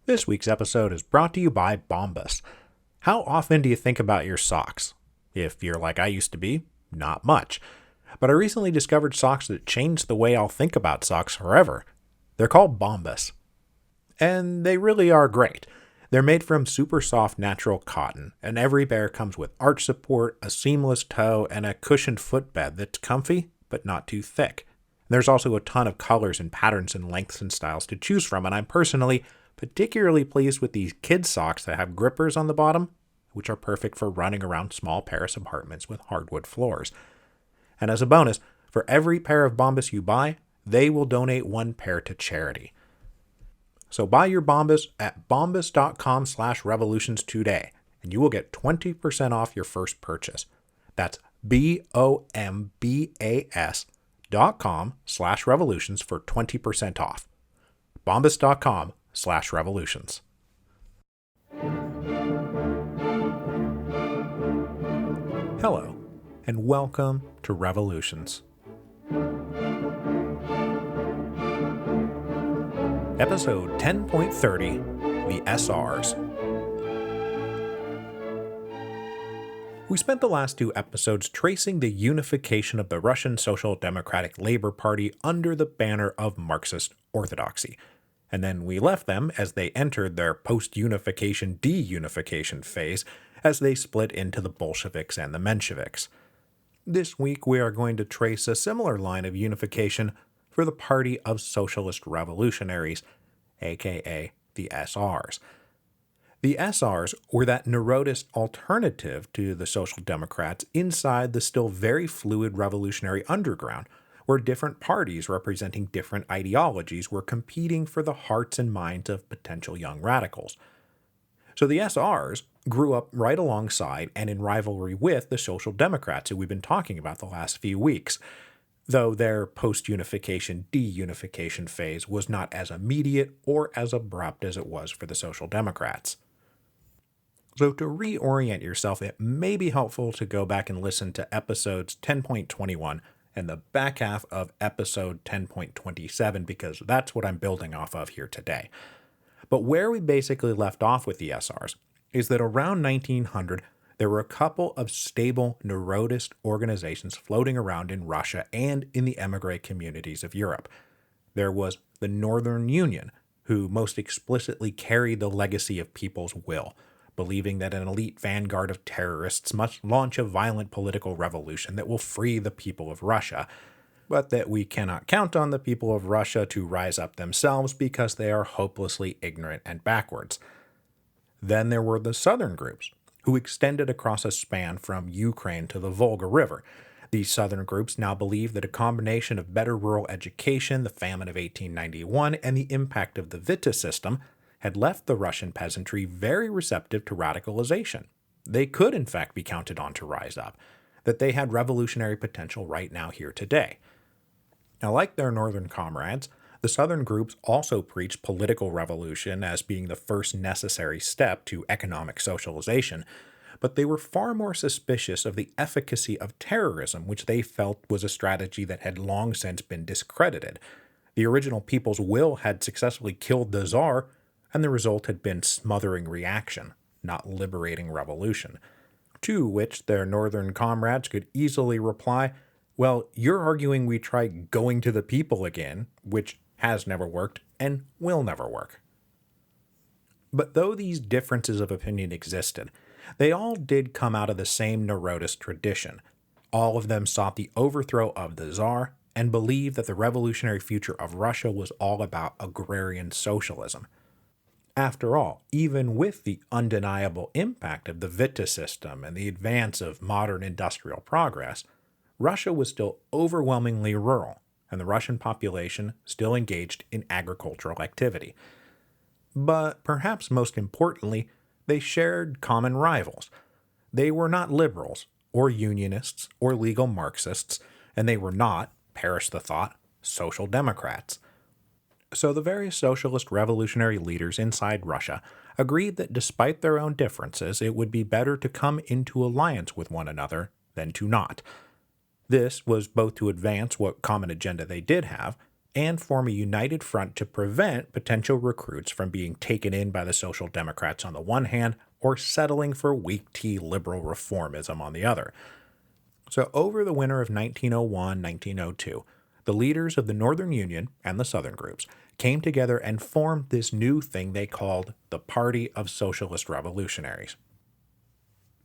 This week's episode is brought to you by Bombas. How often do you think about your socks? If you're like I used to be, not much. But I recently discovered socks that changed the way I'll think about socks forever. They're called Bombas. And they really are great. They're made from super soft natural cotton, and every pair comes with arch support, a seamless toe, and a cushioned footbed that's comfy, but not too thick. There's also a ton of colors and patterns and lengths and styles to choose from, and I'm personally particularly pleased with these kid socks that have grippers on the bottom, which are perfect for running around small Paris apartments with hardwood floors. And as a bonus, for every pair of Bombas you buy, they will donate one pair to charity. So buy your Bombas at bombas.com/revolutions today, and you will get 20% off your first purchase. That's BOMBAS.com/revolutions for 20% off. bombas.com/revolutions. Hello, and welcome to Revolutions. Episode 10.30, The SRs. We spent the last two episodes tracing the unification of the Russian Social Democratic Labor Party under the banner of Marxist orthodoxy, and then we left them as they entered their post-unification de-unification phase as they split into the Bolsheviks and the Mensheviks. This week we are going to trace a similar line of unification for the Party of Socialist Revolutionaries, aka the SRs. The SRs were that neurotist alternative to the Social Democrats inside the still very fluid revolutionary underground, where different parties representing different ideologies were competing for the hearts and minds of potential young radicals. So the SRs grew up right alongside and in rivalry with the Social Democrats who we've been talking about the last few weeks, though their post-unification de-unification phase was not as immediate or as abrupt as it was for the Social Democrats. So to reorient yourself, it may be helpful to go back and listen to episodes 10.21 and the back half of episode 10.27 because that's what I'm building off of here today. But where we basically left off with the SRs is that around 1900, there were a couple of stable neurotist organizations floating around in Russia and in the emigre communities of Europe. There was the Northern Union, who most explicitly carried the legacy of people's will, believing that an elite vanguard of terrorists must launch a violent political revolution that will free the people of Russia, but that we cannot count on the people of Russia to rise up themselves because they are hopelessly ignorant and backwards. Then there were the Southern groups, who extended across a span from Ukraine to the Volga River. These Southern groups now believe that a combination of better rural education, the famine of 1891, and the impact of the Vita system had left the Russian peasantry very receptive to radicalization. They could, in fact, be counted on to rise up, that they had revolutionary potential right now here today. Now, like their northern comrades, the Southern groups also preached political revolution as being the first necessary step to economic socialization, but they were far more suspicious of the efficacy of terrorism, which they felt was a strategy that had long since been discredited. The original people's will had successfully killed the Tsar, and the result had been smothering reaction, not liberating revolution. To which their northern comrades could easily reply, well, you're arguing we try going to the people again, which has never worked and will never work. But though these differences of opinion existed, they all did come out of the same neurotist tradition. All of them sought the overthrow of the Tsar and believed that the revolutionary future of Russia was all about agrarian socialism. After all, even with the undeniable impact of the Vita system and the advance of modern industrial progress, Russia was still overwhelmingly rural, and the Russian population still engaged in agricultural activity. But perhaps most importantly, they shared common rivals. They were not liberals, or unionists, or legal Marxists, and they were not, perish the thought, social democrats. So the various socialist revolutionary leaders inside Russia agreed that despite their own differences, it would be better to come into alliance with one another than to not. This was both to advance what common agenda they did have, and form a united front to prevent potential recruits from being taken in by the Social Democrats on the one hand, or settling for weak tea liberal reformism on the other. So over the winter of 1901-1902, the leaders of the Northern Union and the Southern groups came together and formed this new thing they called the Party of Socialist Revolutionaries.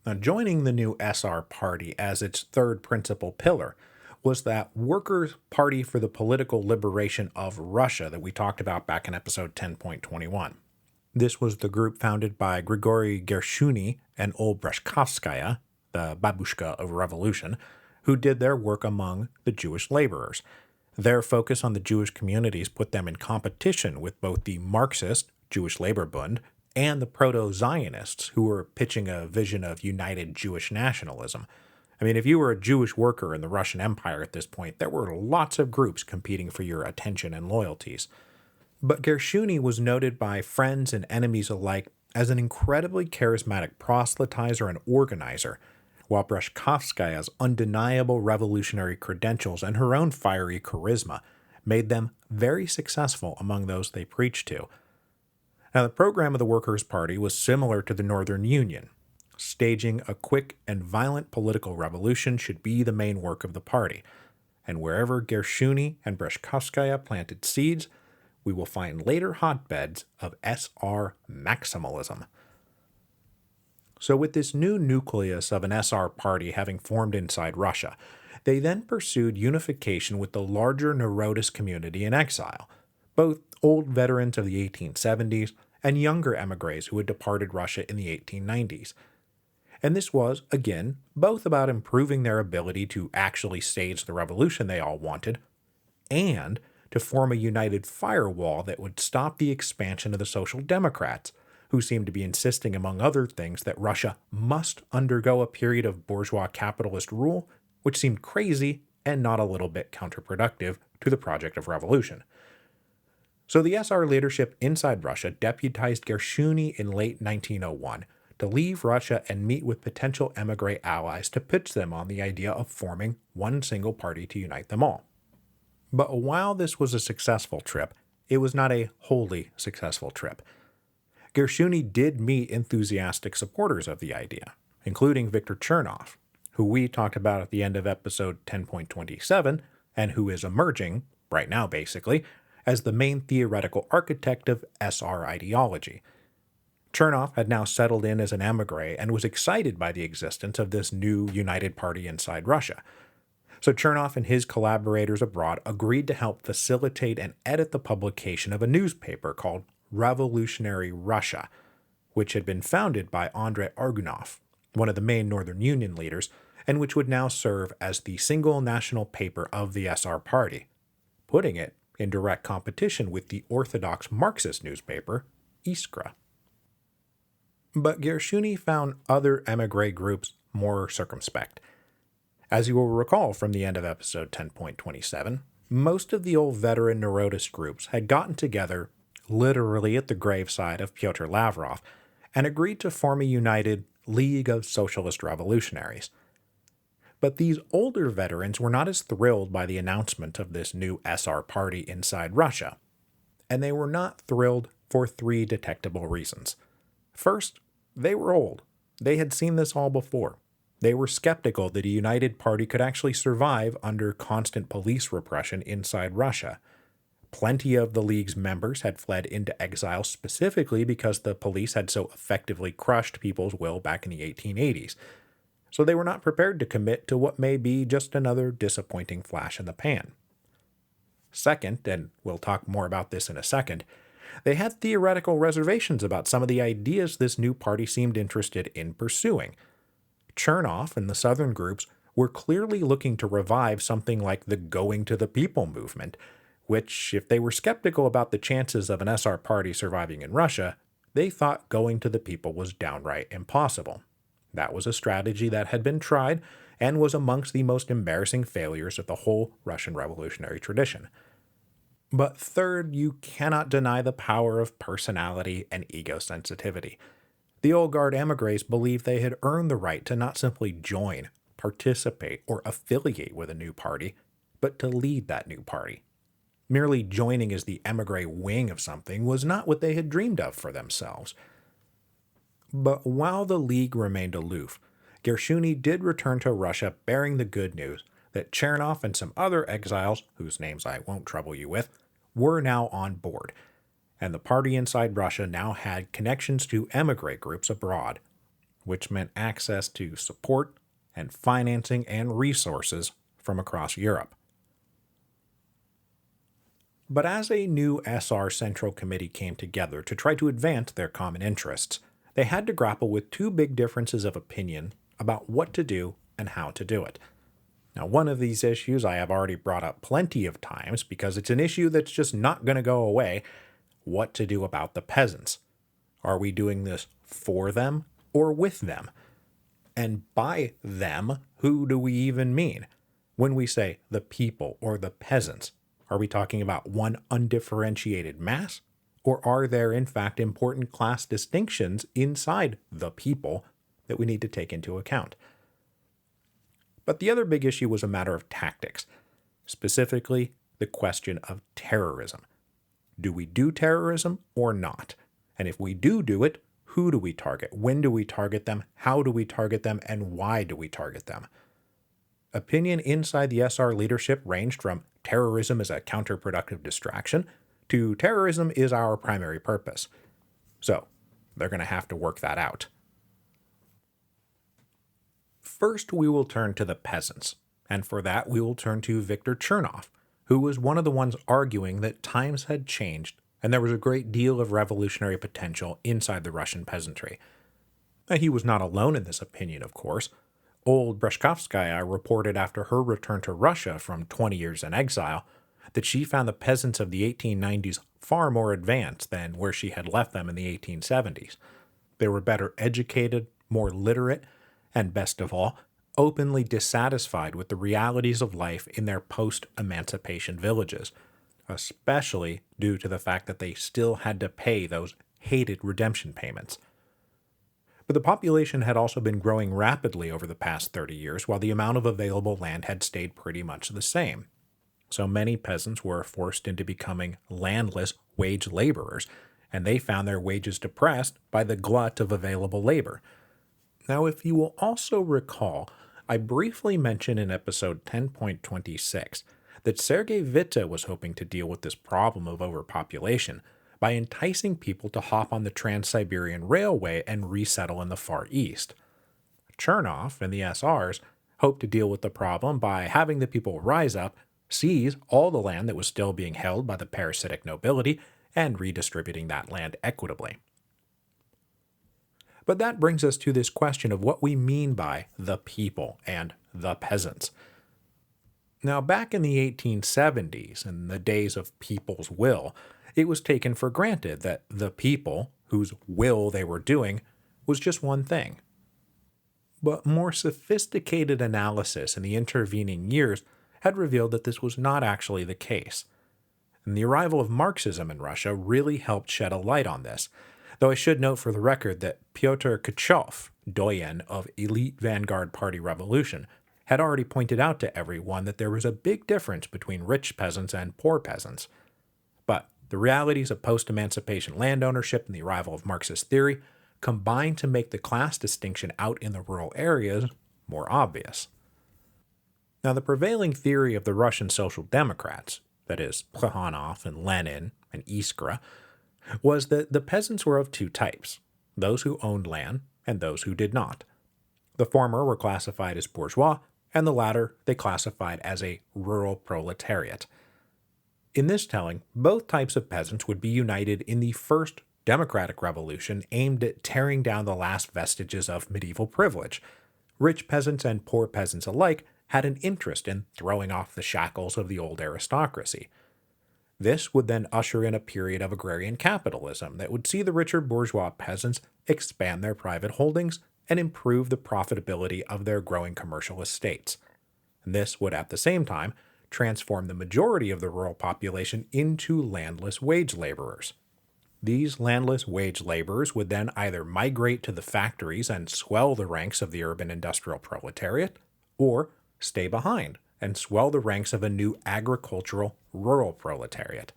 Now, joining the new SR Party as its third principal pillar was that Workers' Party for the Political Liberation of Russia that we talked about back in episode 10.21. This was the group founded by Grigory Gershuni and Old Breshkovskaya, the babushka of revolution, who did their work among the Jewish laborers. Their focus on the Jewish communities put them in competition with both the Marxist Jewish Labor Bund and the Proto-Zionists, who were pitching a vision of united Jewish nationalism. I mean, if you were a Jewish worker in the Russian Empire at this point, there were lots of groups competing for your attention and loyalties. But Gershuni was noted by friends and enemies alike as an incredibly charismatic proselytizer and organizer, while Breshkovskaya's undeniable revolutionary credentials and her own fiery charisma made them very successful among those they preached to. Now, the program of the Workers' Party was similar to the Northern Union. Staging a quick and violent political revolution should be the main work of the party, and wherever Gershuni and Breshkovskaya planted seeds, we will find later hotbeds of SR maximalism. So with this new nucleus of an SR party having formed inside Russia, they then pursued unification with the larger Narodist community in exile, both old veterans of the 1870s and younger émigrés who had departed Russia in the 1890s. And this was, again, both about improving their ability to actually stage the revolution they all wanted, and to form a united firewall that would stop the expansion of the Social Democrats, who seemed to be insisting, among other things, that Russia must undergo a period of bourgeois capitalist rule, which seemed crazy and not a little bit counterproductive to the project of revolution. So the SR leadership inside Russia deputized Gershuni in late 1901 to leave Russia and meet with potential émigré allies to pitch them on the idea of forming one single party to unite them all. But while this was a successful trip, it was not a wholly successful trip. Gershuni did meet enthusiastic supporters of the idea, including Viktor Chernov, who we talked about at the end of episode 10.27, and who is emerging, right now basically, as the main theoretical architect of SR ideology. Chernov had now settled in as an émigré and was excited by the existence of this new united party inside Russia. So Chernov and his collaborators abroad agreed to help facilitate and edit the publication of a newspaper called Revolutionary Russia, which had been founded by Andrei Argunov, one of the main Northern Union leaders, and which would now serve as the single national paper of the SR party, putting it in direct competition with the orthodox Marxist newspaper, Iskra. But Gershuni found other émigré groups more circumspect. As you will recall from the end of episode 10.27, most of the old veteran Narodist groups had gotten together literally at the graveside of Pyotr Lavrov and agreed to form a united League of Socialist Revolutionaries. But these older veterans were not as thrilled by the announcement of this new SR party inside Russia, and they were not thrilled for three detectable reasons. First, they were old. They had seen this all before. They were skeptical that a united party could actually survive under constant police repression inside Russia. Plenty of the League's members had fled into exile specifically because the police had so effectively crushed people's will back in the 1880s. So they were not prepared to commit to what may be just another disappointing flash in the pan. Second, and we'll talk more about this in a second, they had theoretical reservations about some of the ideas this new party seemed interested in pursuing. Chernov and the Southern groups were clearly looking to revive something like the Going to the People movement, which, if they were skeptical about the chances of an SR party surviving in Russia, they thought going to the people was downright impossible. That was a strategy that had been tried and was amongst the most embarrassing failures of the whole Russian revolutionary tradition. But third, you cannot deny the power of personality and ego sensitivity. The old guard émigrés believed they had earned the right to not simply join, participate, or affiliate with a new party, but to lead that new party. Merely joining as the emigre wing of something was not what they had dreamed of for themselves. But while the League remained aloof, Gershuni did return to Russia bearing the good news that Chernov and some other exiles, whose names I won't trouble you with, were now on board, and the party inside Russia now had connections to emigre groups abroad, which meant access to support and financing and resources from across Europe. But as a new SR Central Committee came together to try to advance their common interests, they had to grapple with two big differences of opinion about what to do and how to do it. Now, one of these issues I have already brought up plenty of times because it's an issue that's just not going to go away: what to do about the peasants. Are we doing this for them or with them? And by them, who do we even mean? When we say the people or the peasants, are we talking about one undifferentiated mass? Or are there in fact important class distinctions inside the people that we need to take into account? But the other big issue was a matter of tactics, specifically the question of terrorism. Do we do terrorism or not? And if we do it, who do we target? When do we target them? How do we target them? And why do we target them? Opinion inside the SR leadership ranged from terrorism is a counterproductive distraction to terrorism is our primary purpose. So, they're going to have to work that out. First, we will turn to the peasants, and for that we will turn to Viktor Chernov, who was one of the ones arguing that times had changed and there was a great deal of revolutionary potential inside the Russian peasantry. Now, he was not alone in this opinion, of course. Old Breshkovskaya reported after her return to Russia from 20 years in exile that she found the peasants of the 1890s far more advanced than where she had left them in the 1870s. They were better educated, more literate, and best of all, openly dissatisfied with the realities of life in their post-emancipation villages, especially due to the fact that they still had to pay those hated redemption payments. But the population had also been growing rapidly over the past 30 years, while the amount of available land had stayed pretty much the same. So many peasants were forced into becoming landless wage laborers, and they found their wages depressed by the glut of available labor. Now, if you will also recall, I briefly mentioned in episode 10.26 that Sergei Witte was hoping to deal with this problem of overpopulation by enticing people to hop on the Trans-Siberian Railway and resettle in the Far East. Chernov and the SRs hoped to deal with the problem by having the people rise up, seize all the land that was still being held by the parasitic nobility, and redistributing that land equitably. But that brings us to this question of what we mean by the people and the peasants. Now, back in the 1870s, in the days of people's will, it was taken for granted that the people, whose will they were doing, was just one thing. But more sophisticated analysis in the intervening years had revealed that this was not actually the case. And the arrival of Marxism in Russia really helped shed a light on this, though I should note for the record that Pyotr Khrushchev, doyen of elite vanguard party revolution, had already pointed out to everyone that there was a big difference between rich peasants and poor peasants. But the realities of post-emancipation land ownership and the arrival of Marxist theory combined to make the class distinction out in the rural areas more obvious. Now, the prevailing theory of the Russian Social Democrats, that is, Plekhanov and Lenin and Iskra, was that the peasants were of two types, those who owned land and those who did not. The former were classified as bourgeois, and the latter they classified as a rural proletariat. In this telling, both types of peasants would be united in the first democratic revolution aimed at tearing down the last vestiges of medieval privilege. Rich peasants and poor peasants alike had an interest in throwing off the shackles of the old aristocracy. This would then usher in a period of agrarian capitalism that would see the richer bourgeois peasants expand their private holdings and improve the profitability of their growing commercial estates. This would at the same time transform the majority of the rural population into landless wage laborers. These landless wage laborers would then either migrate to the factories and swell the ranks of the urban industrial proletariat, or stay behind and swell the ranks of a new agricultural rural proletariat.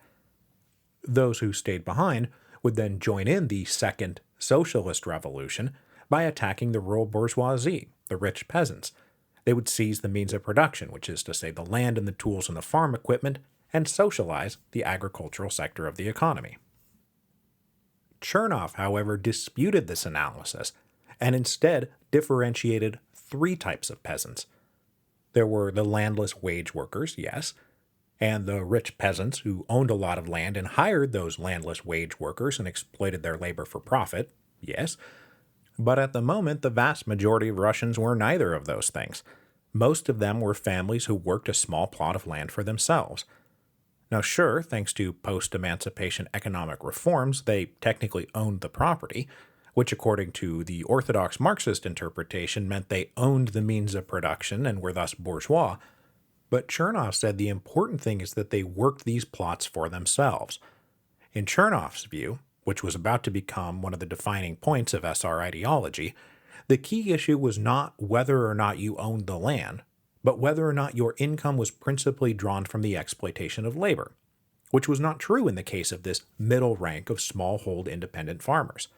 Those who stayed behind would then join in the second socialist revolution by attacking the rural bourgeoisie, the rich peasants. They would seize the means of production, which is to say the land and the tools and the farm equipment, and socialize the agricultural sector of the economy. Chernoff, however, disputed this analysis and instead differentiated three types of peasants. There were the landless wage workers, yes, and the rich peasants who owned a lot of land and hired those landless wage workers and exploited their labor for profit, yes. But at the moment, the vast majority of Russians were neither of those things. Most of them were families who worked a small plot of land for themselves. Now sure, thanks to post-emancipation economic reforms, they technically owned the property, which according to the orthodox Marxist interpretation meant they owned the means of production and were thus bourgeois. But Chernoff said the important thing is that they worked these plots for themselves. In Chernoff's view, which was about to become one of the defining points of SR ideology, the key issue was not whether or not you owned the land, but whether or not your income was principally drawn from the exploitation of labor, which was not true in the case of this middle rank of smallhold independent farmers.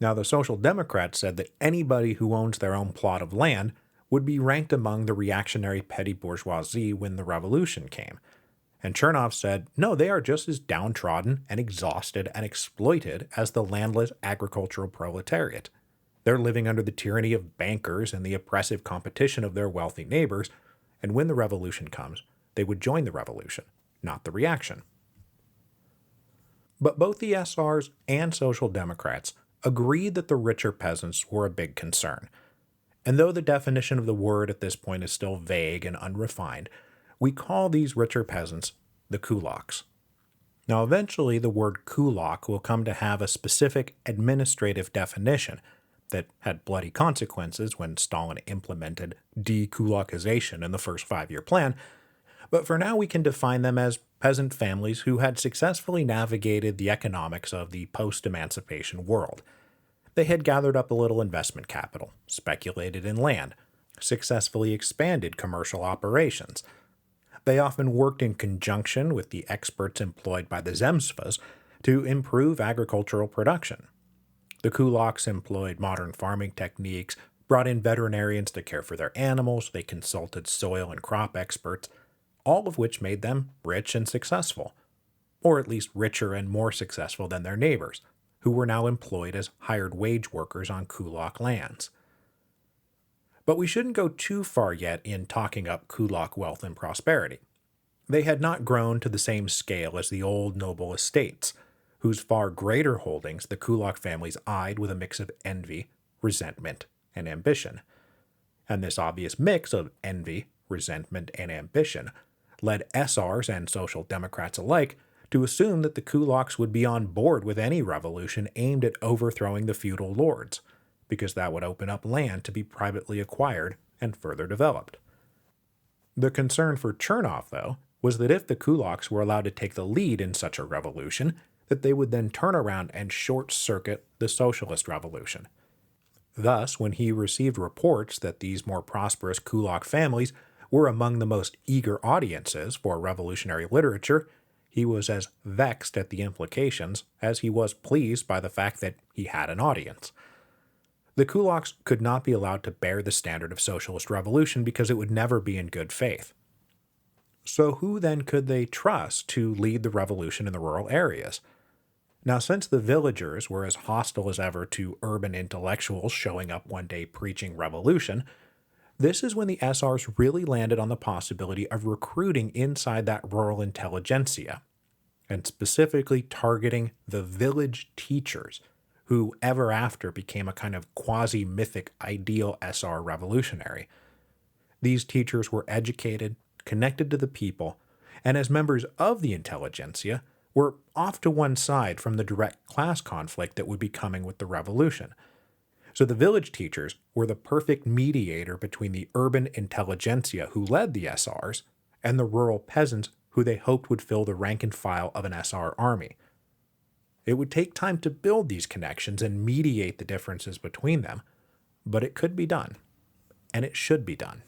Now, the Social Democrats said that anybody who owns their own plot of land would be ranked among the reactionary petty bourgeoisie when the revolution came. And Chernoff said, no, they are just as downtrodden and exhausted and exploited as the landless agricultural proletariat. They're living under the tyranny of bankers and the oppressive competition of their wealthy neighbors, and when the revolution comes, they would join the revolution, not the reaction. But both the SRs and Social Democrats agreed that the richer peasants were a big concern. And though the definition of the word at this point is still vague and unrefined, we call these richer peasants the kulaks. Now eventually the word kulak will come to have a specific administrative definition that had bloody consequences when Stalin implemented de-kulakization in the first 5-year plan, but for now we can define them as peasant families who had successfully navigated the economics of the post-emancipation world. They had gathered up a little investment capital, speculated in land, successfully expanded commercial operations. They often worked in conjunction with the experts employed by the Zemstvas to improve agricultural production. The kulaks employed modern farming techniques, brought in veterinarians to care for their animals, they consulted soil and crop experts, all of which made them rich and successful, or at least richer and more successful than their neighbors, who were now employed as hired wage workers on kulak lands. But we shouldn't go too far yet in talking up kulak wealth and prosperity. They had not grown to the same scale as the old noble estates, whose far greater holdings the kulak families eyed with a mix of envy, resentment, and ambition. And this obvious mix of envy, resentment, and ambition led SRs and Social Democrats alike to assume that the kulaks would be on board with any revolution aimed at overthrowing the feudal lords, because that would open up land to be privately acquired and further developed. The concern for Chernoff, though, was that if the kulaks were allowed to take the lead in such a revolution, that they would then turn around and short-circuit the socialist revolution. Thus, when he received reports that these more prosperous kulak families were among the most eager audiences for revolutionary literature, he was as vexed at the implications as he was pleased by the fact that he had an audience. The kulaks could not be allowed to bear the standard of socialist revolution because it would never be in good faith. So who then could they trust to lead the revolution in the rural areas? Now, since the villagers were as hostile as ever to urban intellectuals showing up one day preaching revolution, this is when the SRs really landed on the possibility of recruiting inside that rural intelligentsia, and specifically targeting the village teachers, who ever after became a kind of quasi-mythic ideal SR revolutionary. These teachers were educated, connected to the people, and as members of the intelligentsia, were off to one side from the direct class conflict that would be coming with the revolution. So the village teachers were the perfect mediator between the urban intelligentsia who led the SRs and the rural peasants who they hoped would fill the rank and file of an SR army. It would take time to build these connections and mediate the differences between them, but it could be done, and it should be done.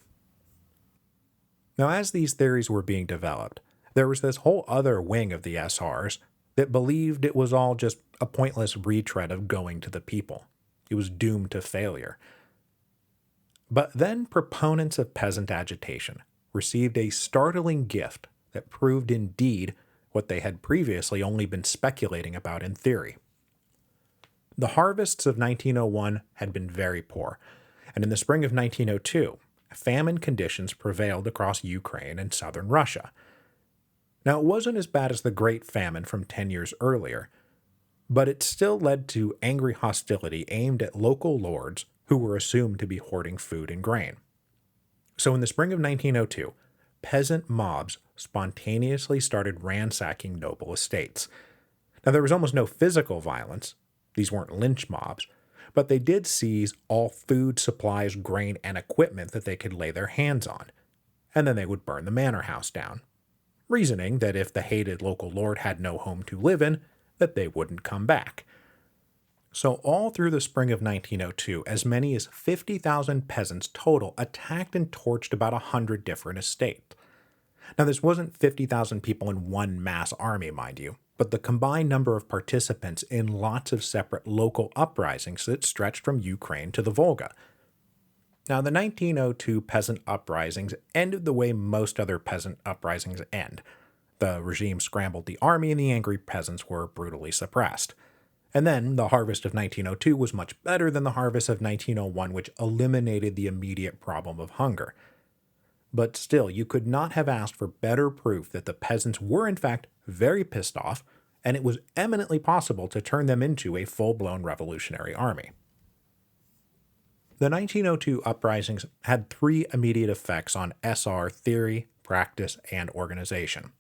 Now, as these theories were being developed, there was this whole other wing of the SRs that believed it was all just a pointless retread of going to the people. It was doomed to failure. But then proponents of peasant agitation received a startling gift that proved indeed what they had previously only been speculating about in theory. The harvests of 1901 had been very poor, and in the spring of 1902, famine conditions prevailed across Ukraine and southern Russia. Now, it wasn't as bad as the Great Famine from 10 years earlier, but it still led to angry hostility aimed at local lords who were assumed to be hoarding food and grain. So in the spring of 1902, peasant mobs spontaneously started ransacking noble estates. Now, there was almost no physical violence. These weren't lynch mobs, but they did seize all food, supplies, grain, and equipment that they could lay their hands on, and then they would burn the manor house down, reasoning that if the hated local lord had no home to live in, that they wouldn't come back. So all through the spring of 1902, as many as 50,000 peasants total attacked and torched about 100 different estates. Now, this wasn't 50,000 people in one mass army, mind you, but the combined number of participants in lots of separate local uprisings that stretched from Ukraine to the Volga. Now, the 1902 peasant uprisings ended the way most other peasant uprisings end. The regime scrambled the army and the angry peasants were brutally suppressed. And then the harvest of 1902 was much better than the harvest of 1901, which eliminated the immediate problem of hunger. But still, you could not have asked for better proof that the peasants were in fact very pissed off, and it was eminently possible to turn them into a full-blown revolutionary army. The 1902 uprisings had three immediate effects on SR theory, practice, and organization.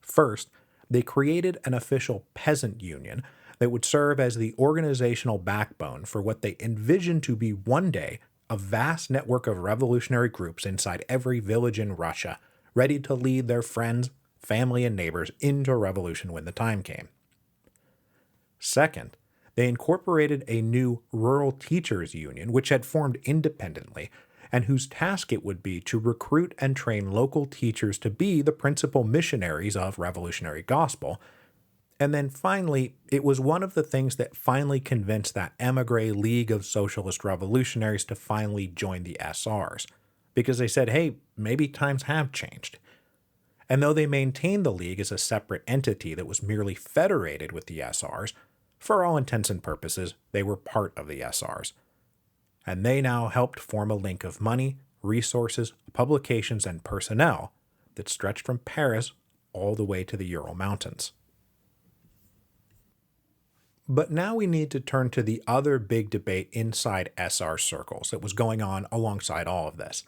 First, they created an official peasant union that would serve as the organizational backbone for what they envisioned to be one day a vast network of revolutionary groups inside every village in Russia, ready to lead their friends, family, and neighbors into revolution when the time came. Second, they incorporated a new rural teachers union which had formed independently and whose task it would be to recruit and train local teachers to be the principal missionaries of revolutionary gospel. And then finally, it was one of the things that finally convinced that émigré League of Socialist Revolutionaries to finally join the SRs, because they said, hey, maybe times have changed. And though they maintained the League as a separate entity that was merely federated with the SRs, for all intents and purposes, they were part of the SRs. And they now helped form a link of money, resources, publications, and personnel that stretched from Paris all the way to the Ural Mountains. But now we need to turn to the other big debate inside SR circles that was going on alongside all of this,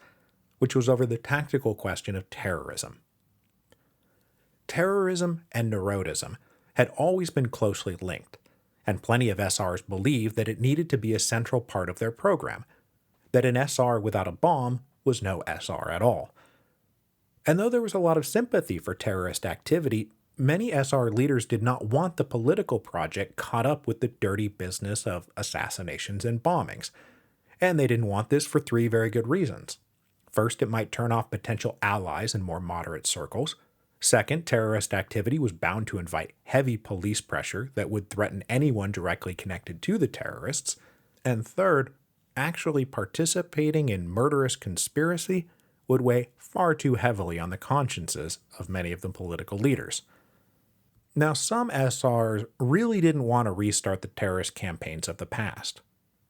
which was over the tactical question of terrorism. Terrorism and neurotism had always been closely linked, and plenty of SRs believed that it needed to be a central part of their program, that an SR without a bomb was no SR at all. And though there was a lot of sympathy for terrorist activity, many SR leaders did not want the political project caught up with the dirty business of assassinations and bombings, and they didn't want this for three very good reasons. First, it might turn off potential allies in more moderate circles. Second, terrorist activity was bound to invite heavy police pressure that would threaten anyone directly connected to the terrorists. And third, actually participating in murderous conspiracy would weigh far too heavily on the consciences of many of the political leaders. Now, some SRs really didn't want to restart the terrorist campaigns of the past,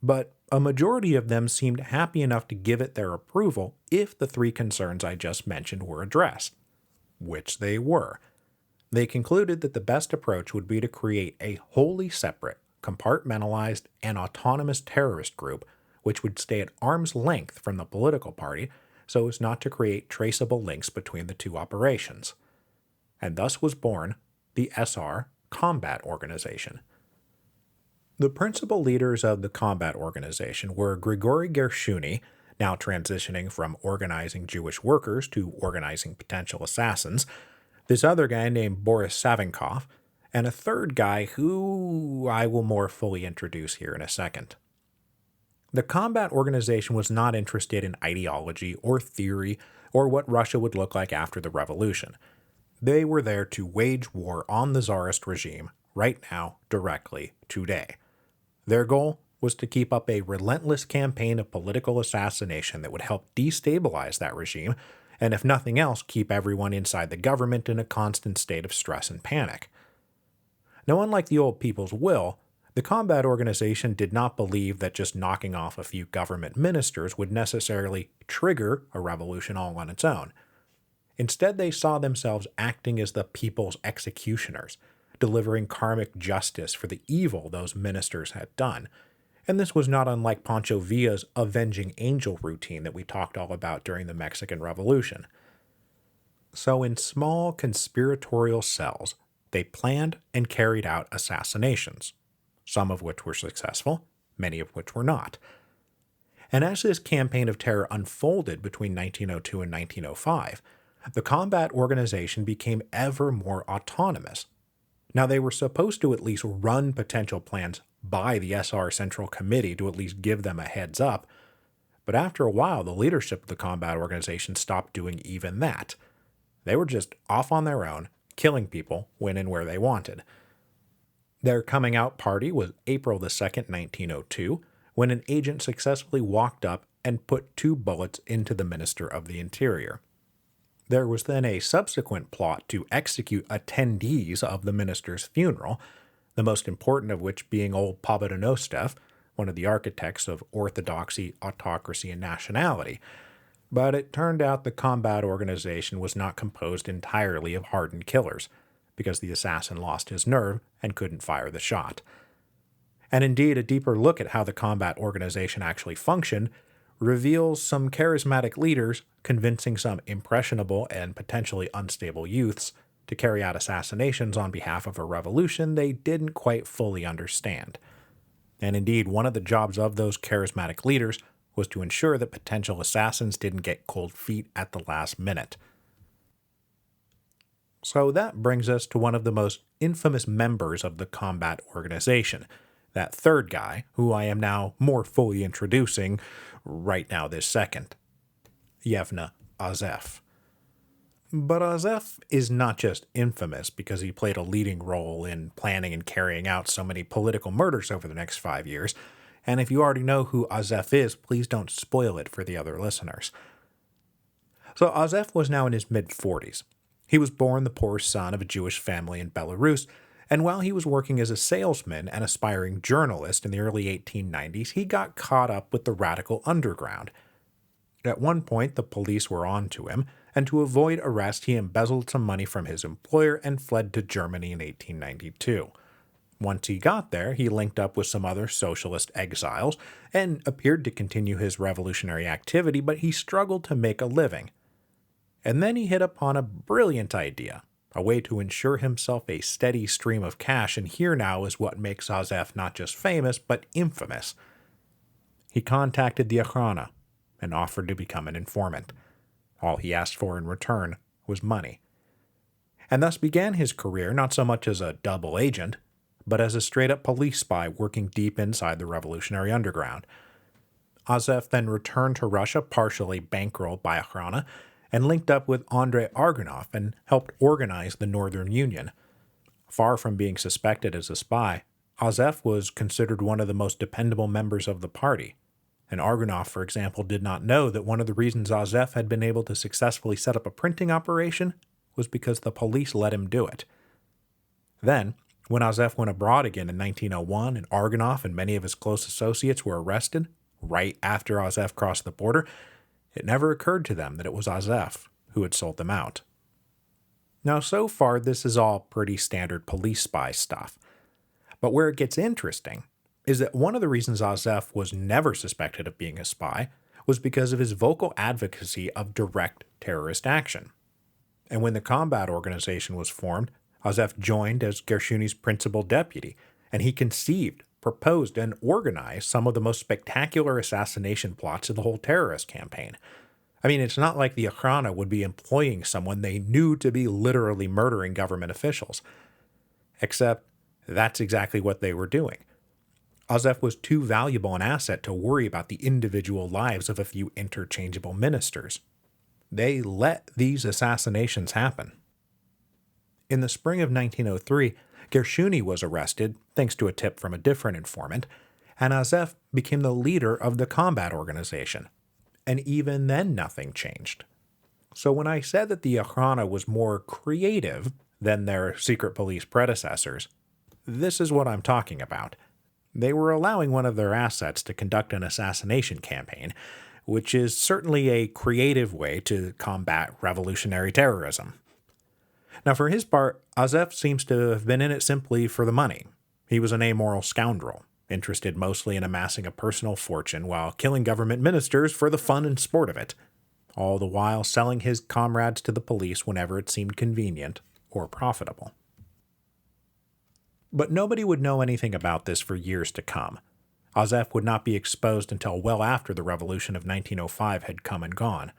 but a majority of them seemed happy enough to give it their approval if the three concerns I just mentioned were addressed, which they were. They concluded that the best approach would be to create a wholly separate, compartmentalized, and autonomous terrorist group which would stay at arm's length from the political party so as not to create traceable links between the two operations. And thus was born the SR Combat Organization. The principal leaders of the combat organization were Grigory Gershuni, now transitioning from organizing Jewish workers to organizing potential assassins, this other guy named Boris Savinkov, and a third guy who I will more fully introduce here in a second. The combat organization was not interested in ideology or theory or what Russia would look like after the revolution. They were there to wage war on the Tsarist regime, right now, directly, today. Their goal was to keep up a relentless campaign of political assassination that would help destabilize that regime, and if nothing else, keep everyone inside the government in a constant state of stress and panic. Now, unlike the Old People's Will, the combat organization did not believe that just knocking off a few government ministers would necessarily trigger a revolution all on its own. Instead, they saw themselves acting as the people's executioners, delivering karmic justice for the evil those ministers had done. And this was not unlike Pancho Villa's avenging angel routine that we talked all about during the Mexican Revolution. So in small conspiratorial cells, they planned and carried out assassinations, some of which were successful, many of which were not. And as this campaign of terror unfolded between 1902 and 1905, the combat organization became ever more autonomous. Now, they were supposed to at least run potential plans by the SR Central Committee to at least give them a heads up, but after a while, the leadership of the combat organization stopped doing even that. They were just off on their own, killing people when and where they wanted. Their coming out party was April the 2nd, 1902, when an agent successfully walked up and put 2 bullets into the Minister of the Interior. There was then a subsequent plot to execute attendees of the minister's funeral, the most important of which being old Pobedonostsev, one of the architects of orthodoxy, autocracy, and nationality. But it turned out the combat organization was not composed entirely of hardened killers, because the assassin lost his nerve and couldn't fire the shot. And indeed, a deeper look at how the combat organization actually functioned reveals some charismatic leaders convincing some impressionable and potentially unstable youths to carry out assassinations on behalf of a revolution they didn't quite fully understand. And indeed, one of the jobs of those charismatic leaders was to ensure that potential assassins didn't get cold feet at the last minute. So that brings us to one of the most infamous members of the combat organization, that third guy, who I am now more fully introducing right now this second, Yevna Azef. But Azef is not just infamous because he played a leading role in planning and carrying out so many political murders over the next 5 years, and if you already know who Azef is, please don't spoil it for the other listeners. So Azef was now in his mid-40s. He was born the poor son of a Jewish family in Belarus, and while he was working as a salesman and aspiring journalist in the early 1890s, he got caught up with the radical underground. At one point, the police were on to him, and to avoid arrest, he embezzled some money from his employer and fled to Germany in 1892. Once he got there, he linked up with some other socialist exiles and appeared to continue his revolutionary activity, but he struggled to make a living. And then he hit upon a brilliant idea, a way to ensure himself a steady stream of cash, and here now is what makes Azef not just famous, but infamous. He contacted the Okhrana and offered to become an informant. All he asked for in return was money. And thus began his career not so much as a double agent, but as a straight-up police spy working deep inside the revolutionary underground. Azef then returned to Russia partially bankrolled by Okhrana, and linked up with Andrei Argonov and helped organize the Northern Union. Far from being suspected as a spy, Azef was considered one of the most dependable members of the party, and Argonov, for example, did not know that one of the reasons Azef had been able to successfully set up a printing operation was because the police let him do it. Then, when Azef went abroad again in 1901 and Argonov and many of his close associates were arrested, right after Azef crossed the border, it never occurred to them that it was Azef who had sold them out. Now, so far, this is all pretty standard police spy stuff. But where it gets interesting is that one of the reasons Azef was never suspected of being a spy was because of his vocal advocacy of direct terrorist action. And when the combat organization was formed, Azef joined as Gershuni's principal deputy, and he conceived, proposed, and organized some of the most spectacular assassination plots of the whole terrorist campaign. I mean, it's not like the Okhrana would be employing someone they knew to be literally murdering government officials. Except, that's exactly what they were doing. Azef was too valuable an asset to worry about the individual lives of a few interchangeable ministers. They let these assassinations happen. In the spring of 1903, Gershuni was arrested thanks to a tip from a different informant, and Azef became the leader of the combat organization. And even then nothing changed. So when I said that the Okhrana was more creative than their secret police predecessors, this is what I'm talking about. They were allowing one of their assets to conduct an assassination campaign, which is certainly a creative way to combat revolutionary terrorism. Now, for his part, Azef seems to have been in it simply for the money. He was an amoral scoundrel, interested mostly in amassing a personal fortune while killing government ministers for the fun and sport of it, all the while selling his comrades to the police whenever it seemed convenient or profitable. But nobody would know anything about this for years to come. Azef would not be exposed until well after the revolution of 1905 had come and gone.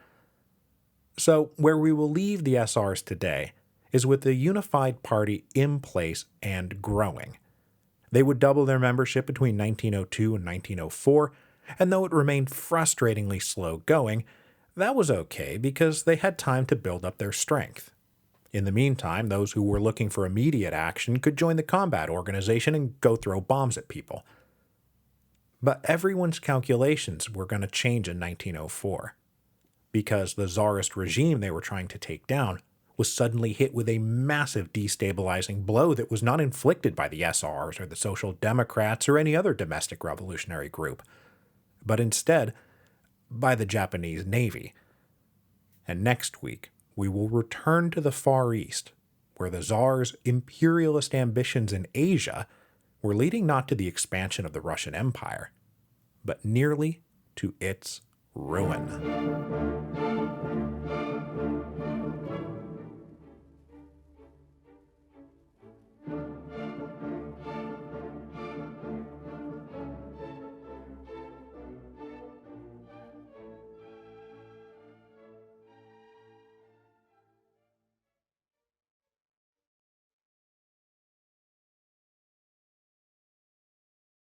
So, where we will leave the SRs today is with the unified party in place and growing. They would double their membership between 1902 and 1904, and though it remained frustratingly slow going, that was okay because they had time to build up their strength. In the meantime, those who were looking for immediate action could join the combat organization and go throw bombs at people. But everyone's calculations were going to change in 1904, because the Tsarist regime they were trying to take down was suddenly hit with a massive destabilizing blow that was not inflicted by the SRs or the Social Democrats or any other domestic revolutionary group, but instead by the Japanese Navy. And next week, we will return to the Far East, where the Tsar's imperialist ambitions in Asia were leading not to the expansion of the Russian Empire, but nearly to its ruin.